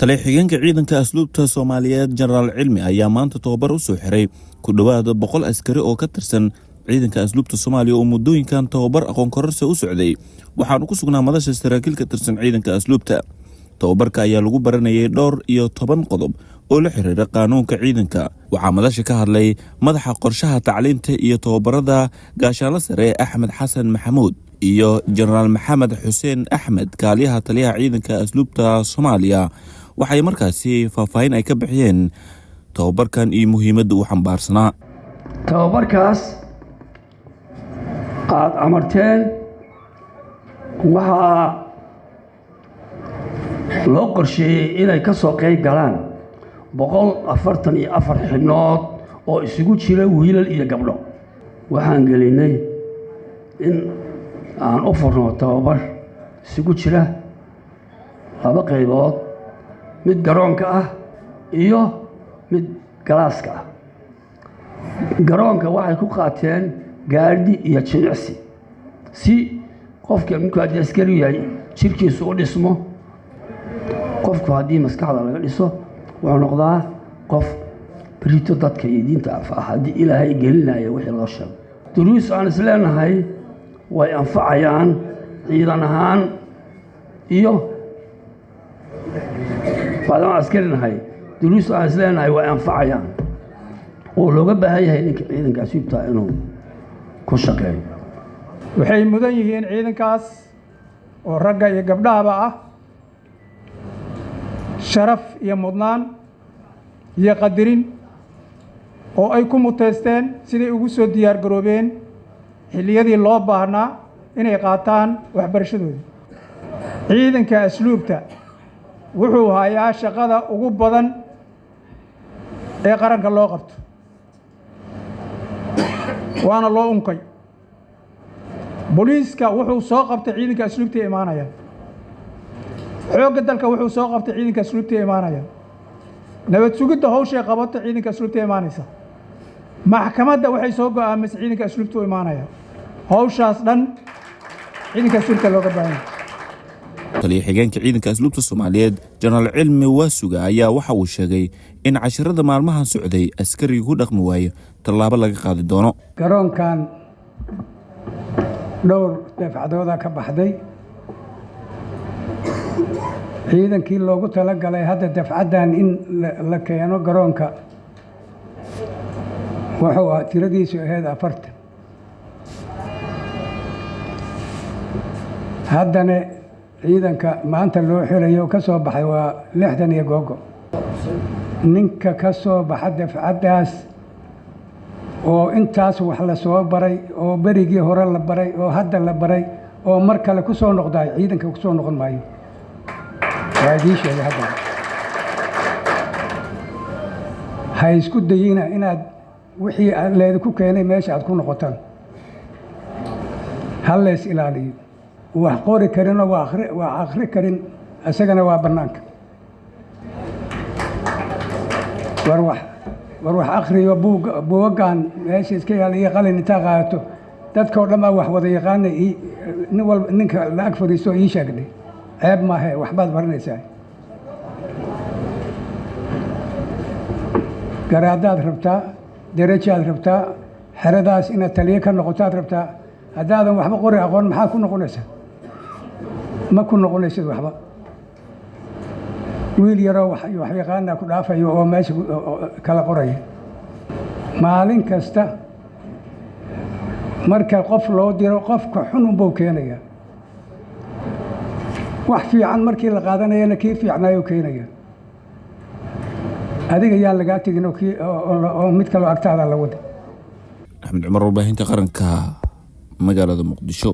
taliya-xigeenka ciidanka asluubta Soomaaliyeed Generaal Cilmi ayaa maanta tababar u soo xiray ku dhawaad 100 askari oo ka tirsan ciidanka asluubta Soomaaliya oo muddooyinkan tababar aqoon kororsi u socday waxaan ku sugnaa madasha saraakiil ka tirsan ciidanka asluubta. Tababarka ayaa lagu baranayay dhowr iyo 10 qodob oo la xiriira qaanuunka ciidanka. Waxaa madasha ka hadlay madaxa qorshaha tacliinta iyo tababarada gaashaanle sare Axmed Xasan Maxamuud iyo Generaal Maxamed Xuseen Axmed kaaliyaha taliyaha ciidanka asluubta Soomaaliya. waxay markaasi faahfaahin ay ka bixiyeen tababarkan iyo muhiimadda uu xambaarsanaa. tababarkaas aad amarteen waxaa loo qorsheeyey inay ka soo qayb galaan 144 xubnood oo isugu jira wiilal iyo gabdho. waxaan gelinay in aan u furno tababar isugu jira 2 qaybood, mid garoonka ah iyo mid galaaska ah. garoonka waxay ku qaateen gaadhi iyo jimicsi si qofka markuu askari yahay jirkiisu u dhismo. qofku haddii maskaxda laga dhiso wuxuu noqdaa qof barito dadka iyo diinta anfaca haddii ilaahay gelinayo wixii loo sheego. duruus aan isleenahay way anfacayaan ciidan ahaan iyo baadaan askarinahay. duruus aan isleenahay way anfacayaan oo looga baahan yahay ninka ciidanka asluubta inuu ku shaqeeyo. waxay mudan yihiin ciidankaas oo ragga iyo gabdhahaba ah sharaf iyo mudnaan iyo qadarin oo ay ku muteysteen siday ugu soo diyaar garoobeen xilliyadii loo baahnaa inay qaataan waxbarashadooda. ciidanka asluubta wuxuu hayaa shaqada ugu badan ee qaranka loo qabto, waana loo unkay. booliiska wuxuu soo qabtay ciidanka asluubta imaanaya, xoogga dalka wuxuu soo qabtay ciidanka asluubta imaanaya, nabad sugidda hawshay qabato ciidanka asluubta imaanaysa, maxkamadda waxay soo go'aamisay ciidanka asluubta u imaanaya. hawshaas dhan ciidanka asluubta looga baahan yahay. taliya-xigeenka ciidanka asluubta Soomaaliyeed Generaal Cilmi Waasuga ayaa waxa uu sheegay in casharada maalmahan socday askariga ku dhaqmi waayo tallaabo laga qaadi doono. garoonkan dhowr dafcadooda ka baxday. ciidankii loogu talagalay hadda dafcadan in la keeno garoonka wuxuu tiradiisu ahayd 40. haddana ciidanka maanta loo xirayo ka soo baxay waa 60 iyo googo. ninka ka soo baxa dafcadaas oo intaas wax la soo baray oo berigii hore la baray oo hadda la baray oo mar kale ku soo noqday ciidanka ku soo noqon maayo. ha isku dayina inaad wixii leedku keenay meesha aad ku noqotaan. ha lees ilaaliyo. wax qori karinoo waa akhri karin isagana waa bannaanka. war wax akhriyo buugaan meesha iska yaaliyo qalin intaa qaato dadkoo dhan baa wax wada yaqaana. nin walba ninka la ag fadhiisto ii sheegday ceeb maahe waxbaad baranaysaa. garaadaad rabtaa, darajaad rabtaa, xeradaas inaad taliye ka noqotaad rabtaa. haddaadan waxba qori aqoon maxaa ku noqonaysaa? ma ku noqonaysid waxba. wiil yaroo wax yaqaana ku dhaafayo oo meesha kala qoraya. maalin kasta marka qof loo diro qofka xunun buu keenaya. wax fiican markii la qaadanayana kii fiicnaayuu keenaya. adiga yaan lagaa tegin oo mid kaloo agtaada la wada. Axmed Cumar, warbaahinta qaranka, magaalada Muqdisho.